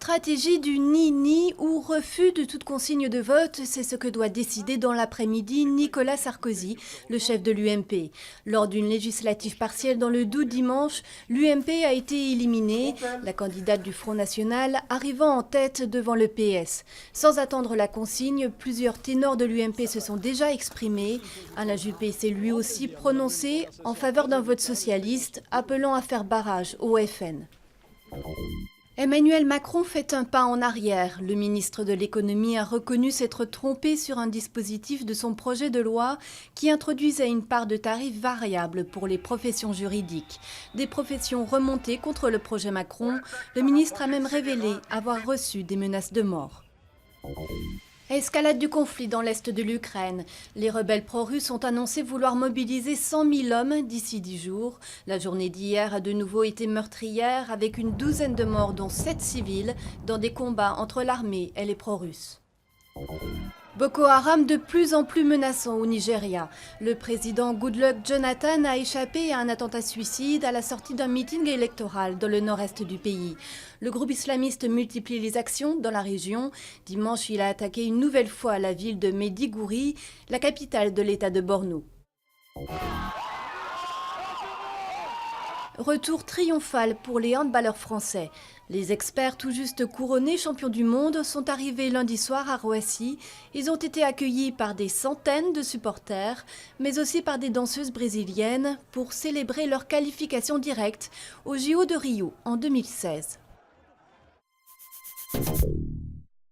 Stratégie du ni-ni ou refus de toute consigne de vote, c'est ce que doit décider dans l'après-midi Nicolas Sarkozy, le chef de l'UMP. Lors d'une législative partielle dans le Doubs dimanche, l'UMP a été éliminée, la candidate du Front National arrivant en tête devant le PS. Sans attendre la consigne, plusieurs ténors de l'UMP se sont déjà exprimés. Alain Juppé s'est lui aussi prononcé en faveur d'un vote socialiste, appelant à faire barrage au FN. Emmanuel Macron fait un pas en arrière. Le ministre de l'économie a reconnu s'être trompé sur un dispositif de son projet de loi qui introduisait une part de tarifs variable pour les professions juridiques. Des professions remontées contre le projet Macron. Le ministre a même révélé avoir reçu des menaces de mort. Escalade du conflit dans l'est de l'Ukraine. Les rebelles pro-russes ont annoncé vouloir mobiliser 100 000 hommes d'ici 10 jours. La journée d'hier a de nouveau été meurtrière avec une douzaine de morts dont 7 civils dans des combats entre l'armée et les pro-russes. Boko Haram de plus en plus menaçant au Nigeria. Le président Goodluck Jonathan a échappé à un attentat suicide à la sortie d'un meeting électoral dans le nord-est du pays. Le groupe islamiste multiplie les actions dans la région. Dimanche, il a attaqué une nouvelle fois la ville de Maiduguri, la capitale de l'état de Borno. Retour triomphal pour les handballeurs français. Les experts tout juste couronnés champions du monde sont arrivés lundi soir à Roissy. Ils ont été accueillis par des centaines de supporters, mais aussi par des danseuses brésiliennes pour célébrer leur qualification directe au JO de Rio en 2016.